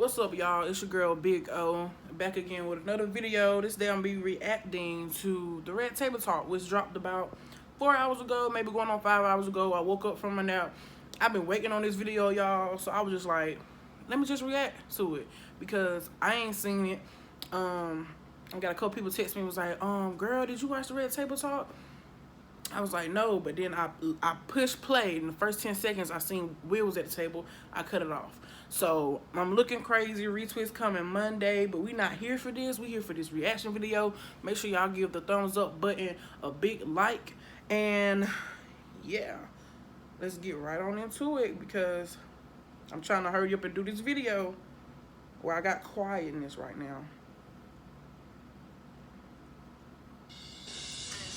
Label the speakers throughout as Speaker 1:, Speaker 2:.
Speaker 1: What's up, y'all? It's your girl Big O, back again with another video. This day I'm be reacting to the Red Table Talk, which dropped about 4 hours ago, maybe going on 5 hours ago. I woke up from a nap. I've been waiting on this video, y'all, so I was just like, let me just react to it because I ain't seen it. I got a couple people text me, was like, girl, did you watch the Red Table Talk? I was like, no, but then I pushed play. In the first 10 seconds, I seen Will was at the table. I cut it off. So I'm looking crazy. Retweets coming Monday, but we not here for this. We here for this reaction video. Make sure y'all give the thumbs up button a big like. And yeah, let's get right on into it because I'm trying to hurry up and do this video where I got quietness right now.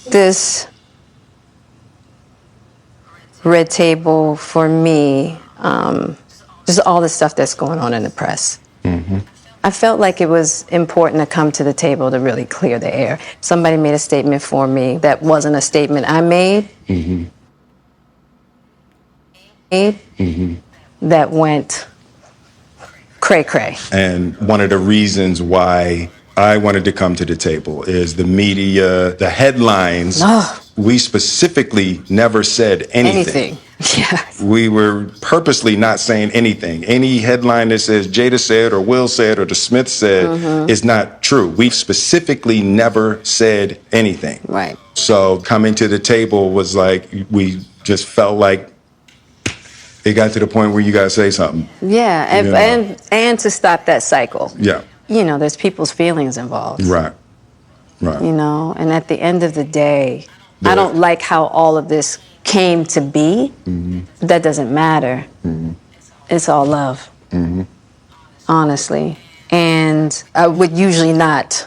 Speaker 2: This red table for me, just all the stuff that's going on in the press. I felt like it was important to come to the table to really clear the air. Somebody made a statement for me that wasn't a statement I made. That went cray-cray.
Speaker 3: And one of the reasons why I wanted to come to the table is the media, the headlines. We specifically never said anything.
Speaker 2: Yes.
Speaker 3: We were purposely not saying anything. Any headline that says Jada said or Will said or the Smith said is not true. We've specifically never said anything.
Speaker 2: Right.
Speaker 3: So coming to the table was like, we just felt like it got to the point where you got to say something.
Speaker 2: Yeah, and to stop that cycle.
Speaker 3: Yeah.
Speaker 2: You know, there's people's feelings involved.
Speaker 3: Right. Right.
Speaker 2: You know, and at the end of the day, I don't like how all of this came to be. That doesn't matter. It's all love. Honestly. And I would usually not,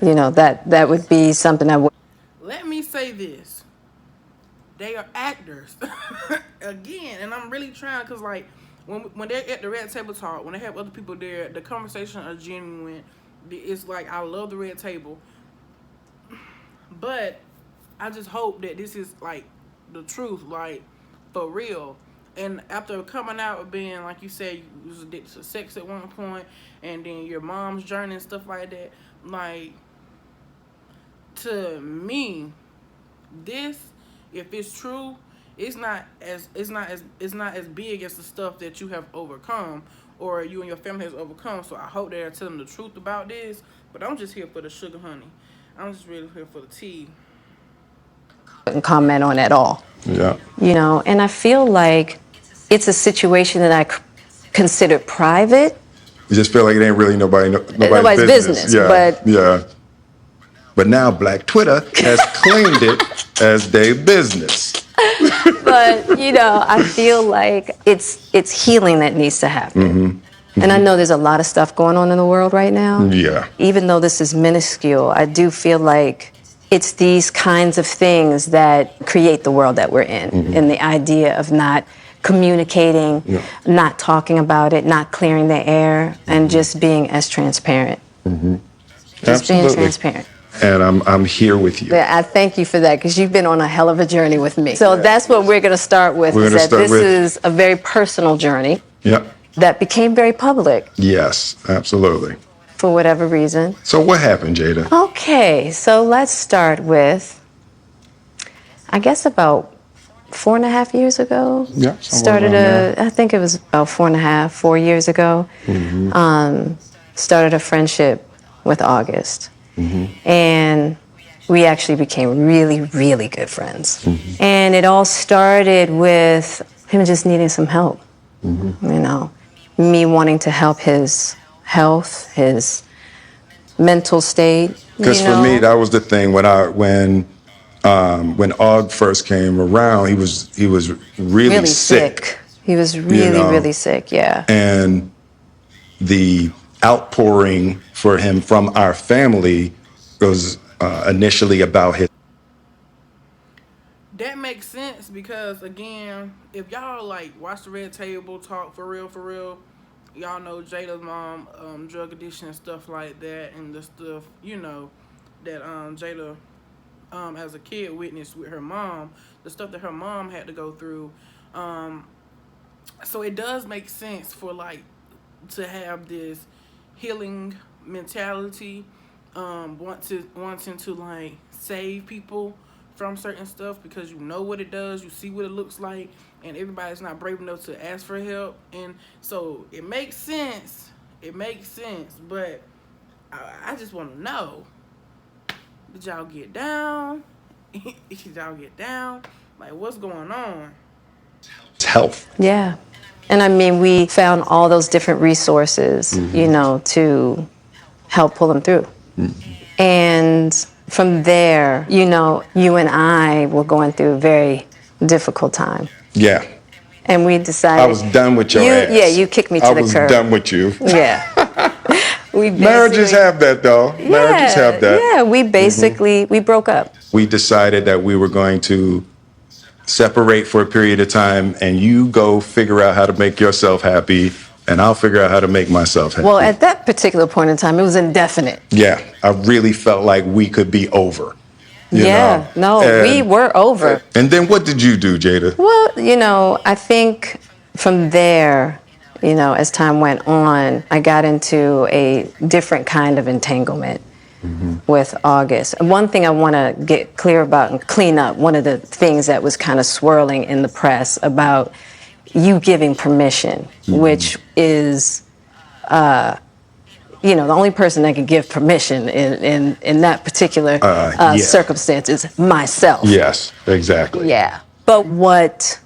Speaker 2: you know, that would be something I would.
Speaker 1: Let me say this. They are actors. Again, and I'm really trying because, like, when they're at the Red Table Talk, when they have other people there, the conversation are genuine. It's like, I love the Red Table. But I just hope that this is, like, the truth, like, for real. And after coming out of being, like you said, you was addicted to sex at one point, and then your mom's journey and stuff like that, like, to me, this, if it's true, it's not as big as the stuff that you have overcome or you and your family has overcome. So I hope they're telling the truth about this. But I'm just here for the sugar honey. I'm just really here for the tea.
Speaker 2: Couldn't comment on at all.
Speaker 3: Yeah.
Speaker 2: You know, and I feel like it's a situation that I consider private.
Speaker 3: You just feel like it ain't really nobody's business. Yeah.
Speaker 2: But
Speaker 3: yeah. But now Black Twitter has claimed it as their business.
Speaker 2: But, you know, I feel like it's healing that needs to happen. And I know there's a lot of stuff going on in the world right now.
Speaker 3: Yeah.
Speaker 2: Even though this is minuscule, I do feel like it's these kinds of things that create the world that we're in. And the idea of not communicating, not talking about it, not clearing the air, and just being as transparent. Just being transparent.
Speaker 3: And I'm here with you.
Speaker 2: I thank you for that because you've been on a hell of a journey with me. So that's what we're going to start with. This is a very personal journey.
Speaker 3: Yeah.
Speaker 2: That became very public.
Speaker 3: Yes, absolutely.
Speaker 2: For whatever reason.
Speaker 3: So what happened, Jada?
Speaker 2: Okay, so let's start with, I guess about 4.5 years ago.
Speaker 3: Yeah.
Speaker 2: I think it was about 4 years ago. Started a friendship with August. And we actually became really, really good friends. And it all started with him just needing some help. You know, me wanting to help his health, his mental state.
Speaker 3: Because for me, that was the thing when Aug first came around, he was really sick.
Speaker 2: He was really sick, yeah.
Speaker 3: And the outpouring for him from our family was initially about his.
Speaker 1: That makes sense because, again, if y'all like watch the Red Table Talk for real, y'all know Jada's mom, drug addiction and stuff like that, and the stuff, you know, that Jada as a kid witnessed with her mom, the stuff that her mom had to go through. So it does make sense for, like, to have this healing mentality, wanting to like save people from certain stuff because you know what it does, you see what it looks like, and everybody's not brave enough to ask for help. And so it makes sense. It makes sense, but I just want to know: did y'all get down? Did y'all get down? Like, what's going on?
Speaker 3: It's health.
Speaker 2: Yeah. And I mean, we found all those different resources, you know, to help pull them through. And from there, you know, you and I were going through a very difficult time.
Speaker 3: Yeah.
Speaker 2: And we decided.
Speaker 3: I was done with your ass.
Speaker 2: Yeah, you kicked me to the curb.
Speaker 3: I was done with you.
Speaker 2: Yeah.
Speaker 3: Marriages have that, though. Marriages have that.
Speaker 2: Yeah, we basically, we broke up.
Speaker 3: We decided that we were going to separate for a period of time, and you go figure out how to make yourself happy, and I'll figure out how to make myself happy.
Speaker 2: Well, at that particular point in time, it was indefinite.
Speaker 3: Yeah, I really felt like we could be over. You
Speaker 2: Yeah,
Speaker 3: know?
Speaker 2: no, we were over.
Speaker 3: And then what did you do, Jada?
Speaker 2: Well, you know, I think from there, you know, as time went on, I got into a different kind of entanglement with August. And one thing I want to get clear about and clean up, one of the things that was kind of swirling in the press about you giving permission, which is, you know, the only person that can give permission in that particular circumstance is myself.
Speaker 3: Yes, exactly.
Speaker 2: Yeah. But what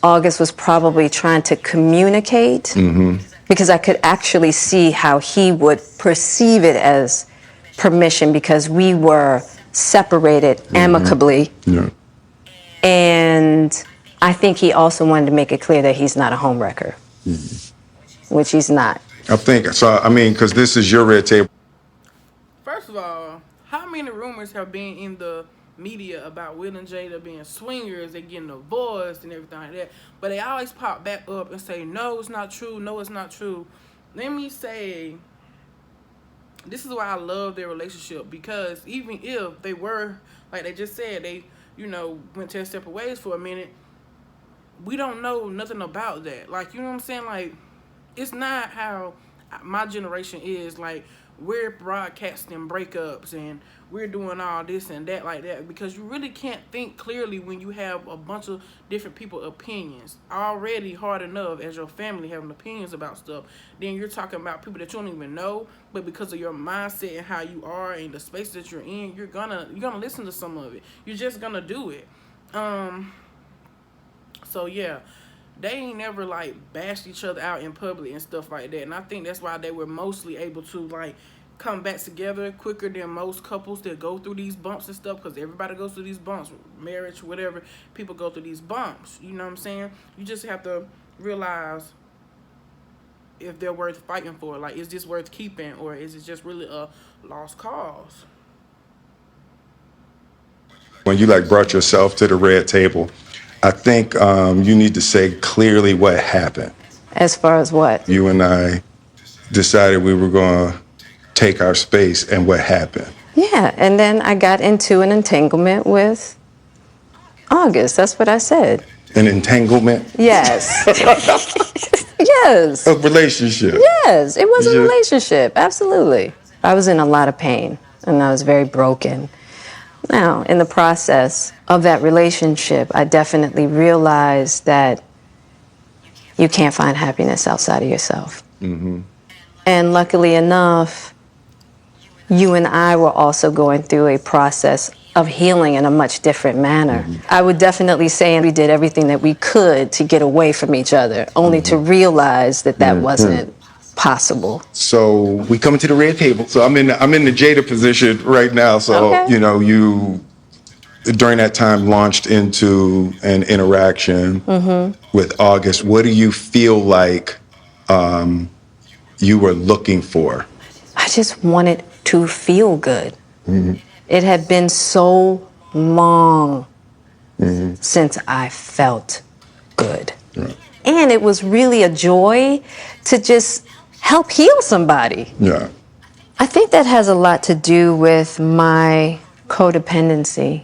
Speaker 2: August was probably trying to communicate, because I could actually see how he would perceive it as permission because we were separated amicably.
Speaker 3: Yeah.
Speaker 2: And I think he also wanted to make it clear that he's not a homewrecker, which he's not.
Speaker 3: I think so. I mean, because this is your red table.
Speaker 1: First of all, how many rumors have been in the media about Will and Jada being swingers, they getting divorced and everything like that, but they always pop back up and say, no, it's not true, no, it's not true. Let me say, this is why I love their relationship, because even if they were, like they just said, they, you know, went their separate ways for a minute, we don't know nothing about that. Like, you know what I'm saying? Like, it's not how my generation is. Like, we're broadcasting breakups and we're doing all this and that like that, because you really can't think clearly when you have a bunch of different people opinions. Already hard enough as your family having opinions about stuff, then you're talking about people that you don't even know, but because of your mindset and how you are and the space that you're in, you're gonna listen to some of it. You're just gonna do it. So yeah, they ain't never like bashed each other out in public and stuff like that. And I think that's why they were mostly able to like come back together quicker than most couples that go through these bumps and stuff, because everybody goes through these bumps, marriage, whatever, people go through these bumps, you know what I'm saying? You just have to realize if they're worth fighting for. Like, is this worth keeping, or is it just really a lost cause?
Speaker 3: When you like brought yourself to the red table, I think you need to say clearly what happened.
Speaker 2: As far as what?
Speaker 3: You and I decided we were going to take our space, and what happened?
Speaker 2: Yeah, and then I got into an entanglement with August. That's what I said.
Speaker 3: An entanglement?
Speaker 2: Yes. Yes.
Speaker 3: A relationship?
Speaker 2: Yes, it was a relationship. Absolutely. I was in a lot of pain, and I was very broken. Now, in the process of that relationship, I definitely realized that you can't find happiness outside of yourself. And luckily enough, you and I were also going through a process of healing in a much different manner. I would definitely say we did everything that we could to get away from each other, only to realize that that wasn't possible.
Speaker 3: So we come to the red table. So I'm in the Jada position right now. So you know, you during that time launched into an interaction with August. What do you feel like you were looking for?
Speaker 2: I just wanted to feel good. It had been so long since I felt good. And it was really a joy to just help heal somebody.
Speaker 3: Yeah.
Speaker 2: I think that has a lot to do with my codependency,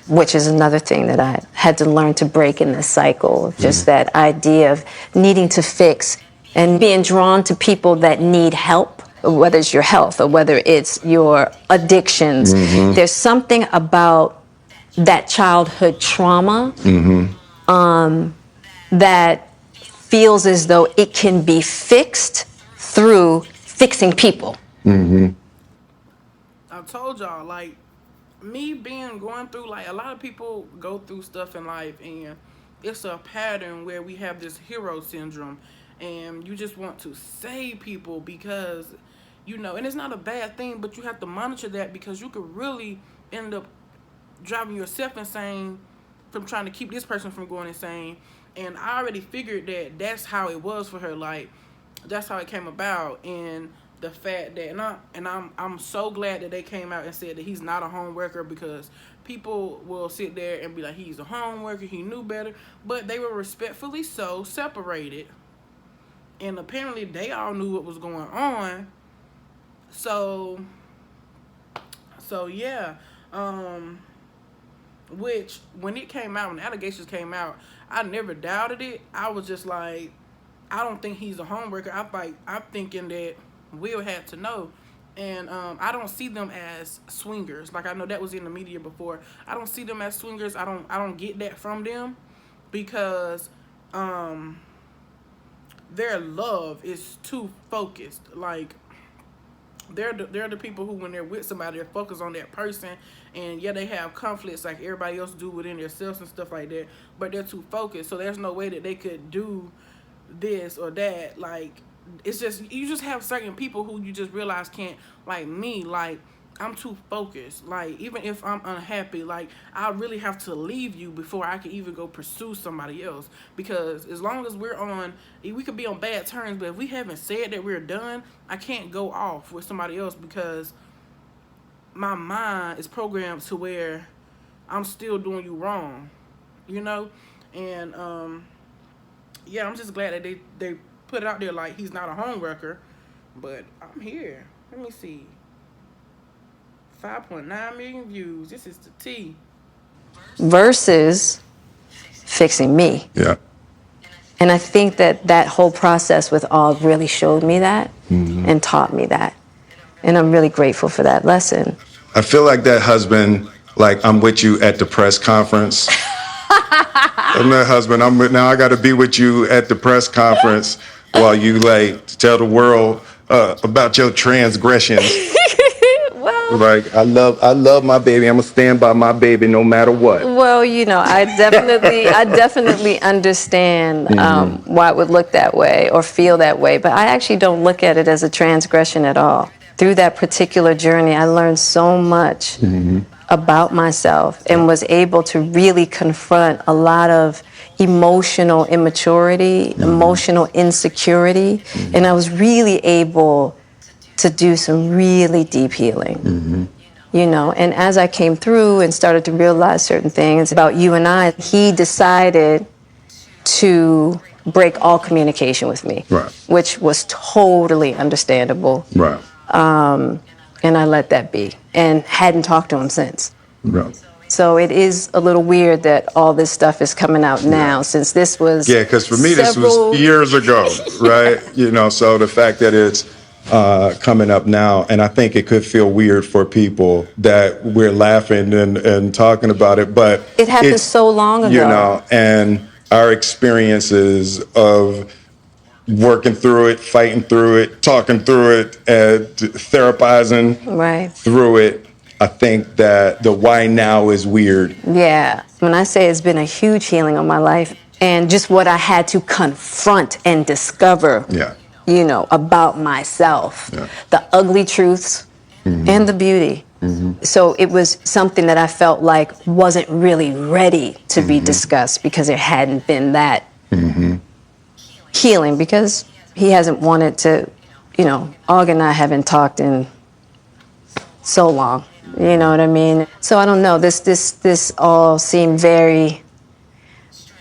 Speaker 2: which is another thing that I had to learn to break in this cycle. Just that idea of needing to fix and being drawn to people that need help, whether it's your health or whether it's your addictions. There's something about that childhood trauma that feels as though it can be fixed through fixing people.
Speaker 1: I told y'all, like, me going through, like, a lot of people go through stuff in life, and it's a pattern where we have this hero syndrome, and you just want to save people because, and it's not a bad thing, but you have to monitor that because you could really end up driving yourself insane from trying to keep this person from going insane. And I already figured that that's how it was for her. Like, that's how it came about. And the fact that, I'm so glad that they came out and said that he's not a home worker, because people will sit there and be like, he's a home worker, he knew better. But they were respectfully so separated, and apparently they all knew what was going on. So yeah. Which, when it came out, when the allegations came out, I never doubted it. I was just like, I don't think he's a home worker. I'm thinking that Will had to know. And I don't see them as swingers. Like, I know that was in the media before. I don't see them as swingers. I don't get that from them, because their love is too focused. Like, they're the people who, when they're with somebody, they're focused on that person. And yeah, they have conflicts like everybody else do within themselves and stuff like that, but they're too focused. So there's no way that they could do this or that. Like, it's just, you just have certain people who you just realize can't. Like me, like, I'm too focused. Like, even if I'm unhappy, like, I really have to leave you before I can even go pursue somebody else. Because as long as we could be on bad terms, but if we haven't said that we're done, I can't go off with somebody else, because my mind is programmed to where I'm still doing you wrong, And yeah, I'm just glad that they put it out there like he's not a home worker. But I'm here. Let me see. 5.9 million views. This is the T.
Speaker 2: Versus fixing me.
Speaker 3: Yeah.
Speaker 2: And I think that whole process with Og really showed me that and taught me that. And I'm really grateful for that lesson.
Speaker 3: I feel like that husband, like, I'm with you at the press conference. I'm that husband. Now I got to be with you at the press conference while you, like, tell the world about your transgressions.
Speaker 2: Well,
Speaker 3: Like, I love my baby. I'm gonna stand by my baby no matter what.
Speaker 2: Well, I definitely understand why it would look that way or feel that way, but I actually don't look at it as a transgression at all. Through that particular journey, I learned so much about myself and was able to really confront a lot of emotional immaturity, emotional insecurity, and I was really able to do some really deep healing. And as I came through and started to realize certain things about you and I, he decided to break all communication with me,
Speaker 3: Right.
Speaker 2: which was totally understandable.
Speaker 3: Right.
Speaker 2: And I let that be and hadn't talked to him since.
Speaker 3: Right.
Speaker 2: So it is a little weird that all this stuff is coming out now, since this was
Speaker 3: because for me this was years ago, right? So the fact that it's coming up now, and I think it could feel weird for people that we're laughing and talking about it, but
Speaker 2: it happened so long ago.
Speaker 3: And our experiences of working through it, fighting through it, talking through it, therapizing through it. I think that the why now is weird.
Speaker 2: Yeah. When I say it's been a huge healing on my life, and just what I had to confront and discover, about myself, the ugly truths and the beauty. So it was something that I felt like wasn't really ready to be discussed because there hadn't been that healing, because he hasn't wanted to, Og and I haven't talked in so long. You know what I mean? So I don't know. This all seemed very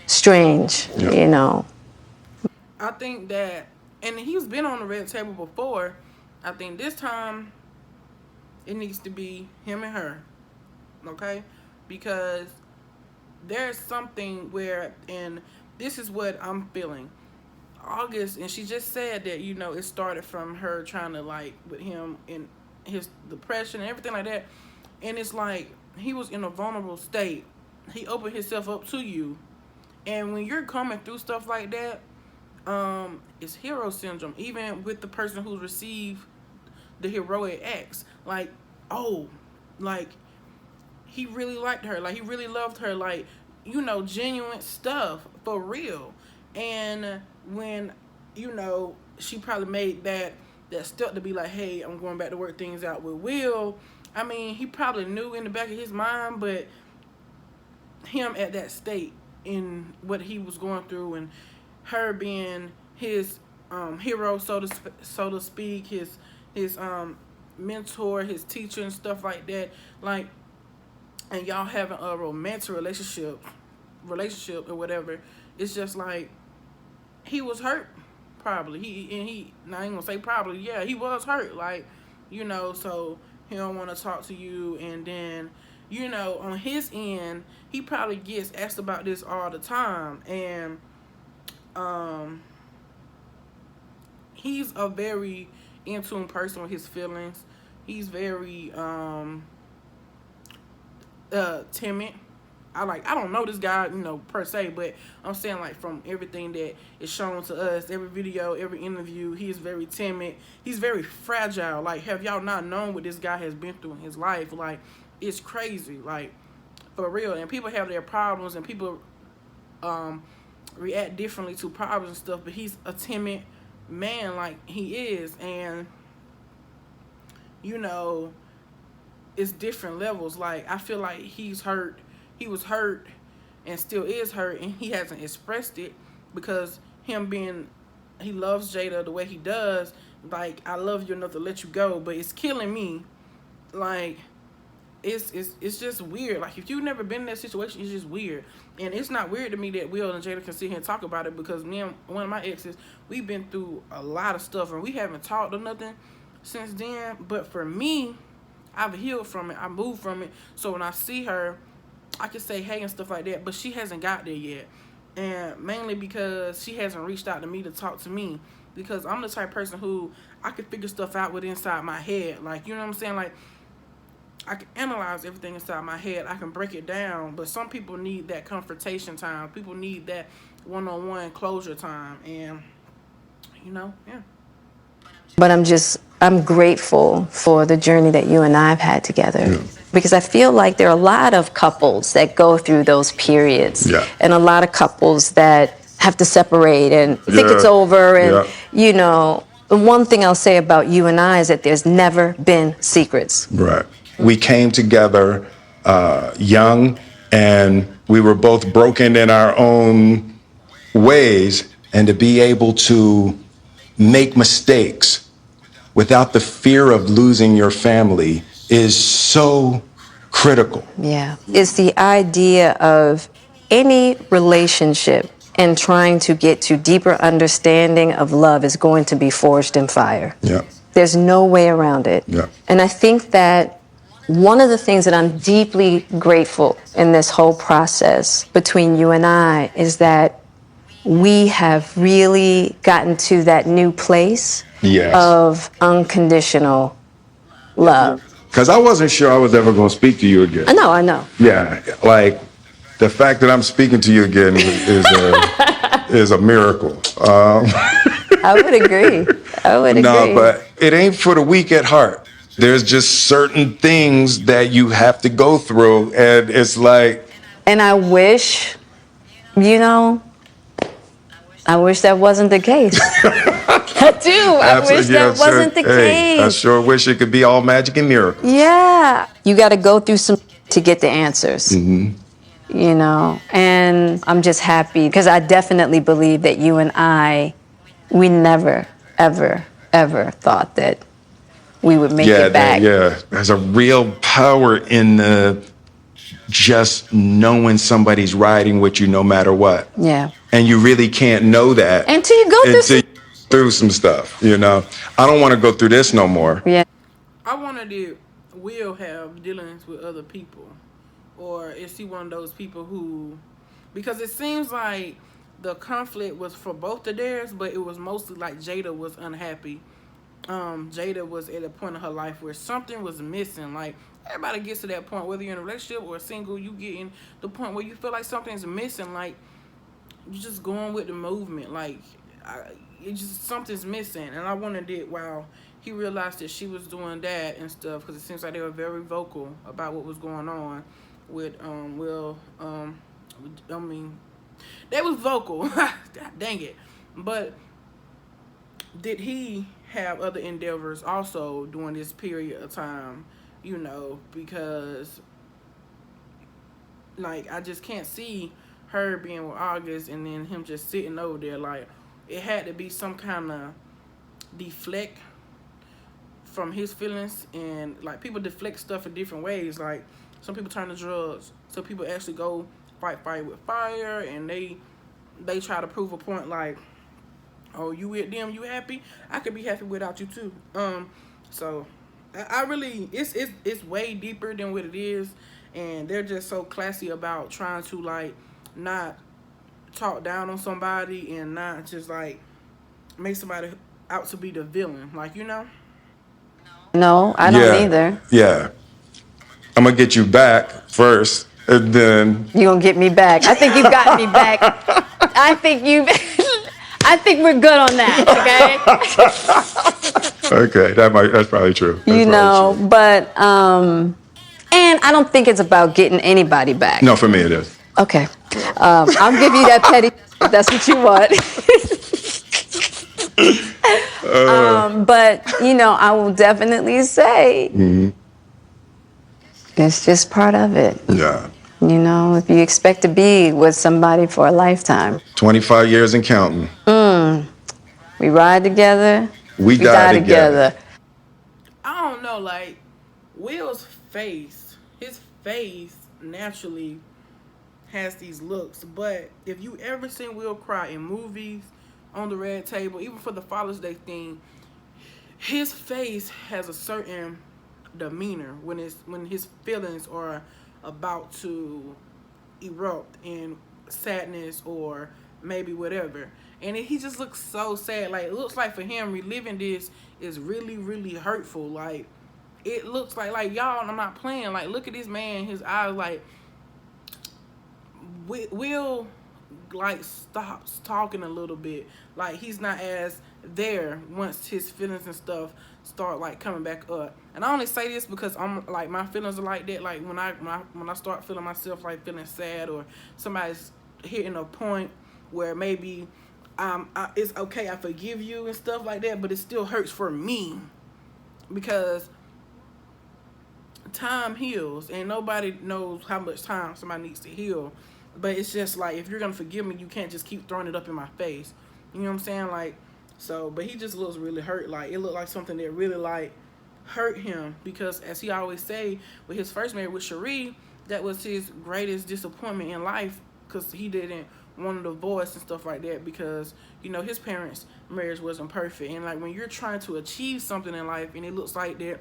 Speaker 2: strange.
Speaker 1: I think that, and he's been on the red table before. I think this time it needs to be him and her, okay? Because there's something where, and this is what I'm feeling. August, and she just said that it started from her trying to like with him and his depression and everything like that, and it's like he was in a vulnerable state. He opened himself up to you, and when you're coming through stuff like that, it's hero syndrome. Even with the person who's received the heroic acts, like, oh, like he really liked her, like he really loved her, like genuine stuff for real. And when she probably made that step to be like, hey, I'm going back to work things out with Will. I mean, he probably knew in the back of his mind, but him at that state in what he was going through, and her being his hero, so to speak, his mentor, his teacher, and stuff like that, like, and y'all having a romantic relationship or whatever. It's just like he was hurt, probably. He now I ain't gonna say probably, yeah, he was hurt, like, so he don't want to talk to you. And then on his end, he probably gets asked about this all the time. And he's a very in tune person with his feelings. He's very timid. I don't know this guy, per se, but I'm saying, like, from everything that is shown to us, every video, every interview, he's very timid. He's very fragile. Like, have y'all not known what this guy has been through in his life? Like, it's crazy, like, for real. And people have their problems, and people react differently to problems and stuff, but he's a timid man, like he is. And it's different levels. Like, I feel like he's hurt. He was hurt and still is hurt, and he hasn't expressed it because he loves Jada the way he does. Like, I love you enough to let you go, but it's killing me. Like, it's just weird. Like, if you've never been in that situation, it's just weird. And it's not weird to me that Will and Jada can sit here and talk about it, because me and one of my exes, we've been through a lot of stuff, and we haven't talked or nothing since then. But for me, I've healed from it. I moved from it. So when I see her, I can say hey and stuff like that, but she hasn't got there yet. And mainly because she hasn't reached out to me to talk to me, because I'm the type of person who I can figure stuff out with inside my head. Like, you know what I'm saying? Like, I can analyze everything inside my head. I can break it down. But some people need that confrontation time. People need that one-on-one closure time. And, yeah.
Speaker 2: But I'm grateful for the journey that you and I have had together. Yeah. Because I feel like there are a lot of couples that go through those periods.
Speaker 3: Yeah.
Speaker 2: And a lot of couples that have to separate and think it's over. And, the one thing I'll say about you and I is that there's never been secrets.
Speaker 3: Right. We came together young, and we were both broken in our own ways. And to be able to make mistakes without the fear of losing your family is so critical.
Speaker 2: Yeah. It's the idea of any relationship and trying to get to deeper understanding of love is going to be forged in fire.
Speaker 3: Yeah.
Speaker 2: There's no way around it.
Speaker 3: Yeah.
Speaker 2: And I think that one of the things that I'm deeply grateful in this whole process between you and I is that we have really gotten to that new place. Yes. Of unconditional love.
Speaker 3: Because I wasn't sure I was ever going to speak to you again.
Speaker 2: I know.
Speaker 3: Yeah, like the fact that I'm speaking to you again is a miracle.
Speaker 2: I would agree.
Speaker 3: No, but it ain't for the weak at heart. There's just certain things that you have to go through, and it's like...
Speaker 2: And I wish, I wish that wasn't the case. I do. I wish that wasn't the case.
Speaker 3: I sure wish it could be all magic and miracles.
Speaker 2: Yeah. You got to go through some to get the answers. Mm-hmm. And I'm just happy because I definitely believe that you and I, we never, ever, ever thought that we would make it back.
Speaker 3: There's a real power in just knowing somebody's riding with you no matter what.
Speaker 2: Yeah.
Speaker 3: And you really can't know that
Speaker 2: until you go
Speaker 3: through some stuff, I don't want to go through this no more.
Speaker 2: Yeah.
Speaker 1: I wonder if Will have dealings with other people, or is he one of those people who, because it seems like the conflict was for both of theirs, but it was mostly like Jada was unhappy. Jada was at a point in her life where something was missing. Like everybody gets to that point, whether you're in a relationship or single, you get in the point where you feel like something's missing. Like you're just going with the movement. Like it just something's missing. And I wondered it while he realized that she was doing that and stuff, because it seems like they were very vocal about what was going on with Will. I mean, they was vocal. Dang it. But did he have other endeavors also during this period of time? You know, because like I just can't see her being with August and then him just sitting over there. Like it had to be some kind of deflect from his feelings, and like people deflect stuff in different ways. Like some people turn to drugs, some people actually go fight fire with fire, and they try to prove a point. Like, oh, you with them, you happy? I could be happy without you too. So I really, it's way deeper than what it is, and they're just so classy about trying to like not talk down on somebody and not just like make somebody out to be the villain. Like, you know.
Speaker 2: No, I don't
Speaker 3: Yeah,
Speaker 2: either.
Speaker 3: yeah. I'm gonna get you back first, and then
Speaker 2: You gonna get me back? I think you got me back. I think you. I think we're good on that. Okay.
Speaker 3: okay, that's probably true. That's
Speaker 2: You
Speaker 3: probably
Speaker 2: know,
Speaker 3: true.
Speaker 2: but and I don't think it's about getting anybody back.
Speaker 3: No, for me it is.
Speaker 2: Okay. I'll give you that petty if that's what you want. But, you know, I will definitely say it's just part of it.
Speaker 3: Yeah.
Speaker 2: You know, if you expect to be with somebody for a lifetime,
Speaker 3: 25 years and counting.
Speaker 2: we ride together,
Speaker 3: We die together.
Speaker 1: I don't know, like Will's face, his face naturally has these looks. But if you ever seen Will cry in movies, on the red table, even for the Father's Day thing, his face has a certain demeanor when his feelings are about to erupt in sadness or maybe whatever. And he just looks so sad. Like it looks like for him reliving this is really, really hurtful. Like it looks like y'all, I'm not playing. Like look at this man, his eyes like Will like stops talking a little bit. Like he's not as there once his feelings and stuff start like coming back up. And I only say this because I'm like my feelings are like that. Like when I start feeling myself like feeling sad, or somebody's hitting a point where maybe it's okay, I forgive you and stuff like that, but it still hurts for me because time heals and nobody knows how much time somebody needs to heal. But it's just like if you're gonna forgive me, you can't just keep throwing it up in my face. You know what I'm saying? Like so, but he just looks really hurt. Like it looked like something that really like hurt him because, as he always say, with his first marriage with Cherie, that was his greatest disappointment in life because he didn't want a divorce and stuff like that because you know his parents' marriage wasn't perfect. And like when you're trying to achieve something in life and it looks like that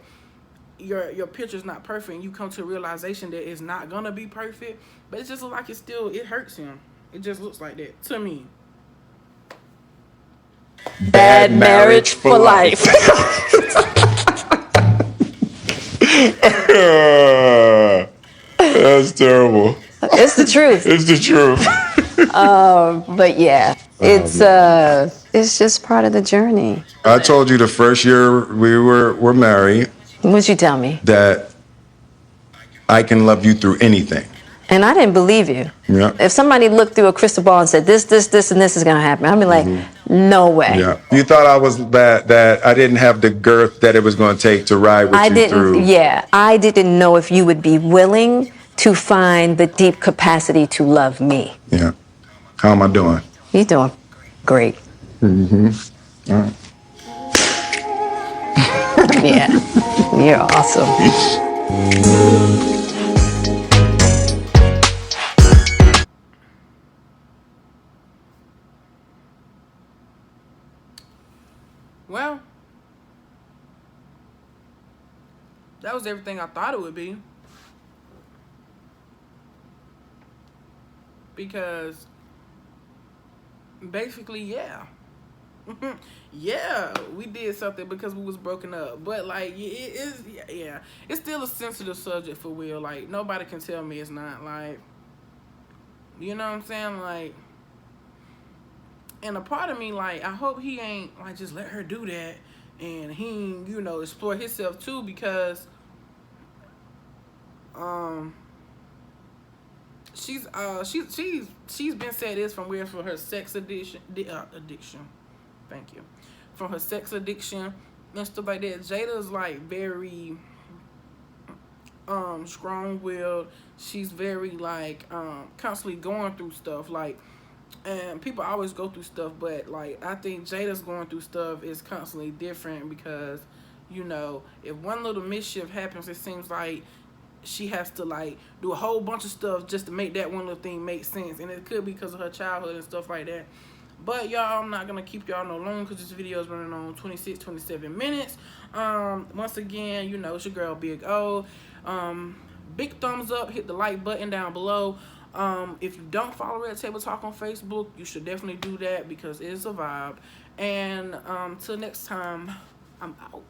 Speaker 1: your picture's not perfect and you come to a realization that it's not gonna be perfect, but it just looks like it hurts him. It just looks like that to me.
Speaker 2: bad marriage for life.
Speaker 3: That's terrible.
Speaker 2: It's the truth.
Speaker 3: It's the truth.
Speaker 2: But yeah, it's just part of the journey.
Speaker 3: I told you the first year we were married
Speaker 2: What'd you tell me?
Speaker 3: that I can love you through anything.
Speaker 2: And I didn't believe you.
Speaker 3: Yeah.
Speaker 2: If somebody looked through a crystal ball and said this, and this is gonna happen, I'd be like, no way.
Speaker 3: Yeah. You thought I was that I didn't have the girth that it was going to take to ride with you through.
Speaker 2: Yeah, I didn't know if you would be willing to find the deep capacity to love me.
Speaker 3: Yeah. How am I doing?
Speaker 2: You're doing great.
Speaker 3: All right.
Speaker 2: Yeah, you're awesome.
Speaker 1: Well, that was everything I thought it would be. Because basically, yeah. Yeah, we did something because we was broken up. But like, it is, yeah, it's still a sensitive subject for Will. Like, nobody can tell me it's not. Like, you know what I'm saying? Like, and a part of me, like, I hope he ain't like just let her do that, and he, you know, explore himself too, because um she's been said this from where, for her sex addiction. Thank you. From her sex addiction and stuff like that. Jada's like very strong-willed. She's very like constantly going through stuff, like, and people always go through stuff, but like I think Jada's going through stuff is constantly different, because, you know, if one little mischief happens, it seems like she has to like do a whole bunch of stuff just to make that one little thing make sense, and it could be because of her childhood and stuff like that. But y'all, I'm not gonna keep y'all no long because this video is running on 27 minutes. Once again, you know, it's your girl Big O. Big thumbs up, hit the like button down below. If you don't follow Red Table Talk on Facebook, you should definitely do that because it's a vibe. And till next time, I'm out.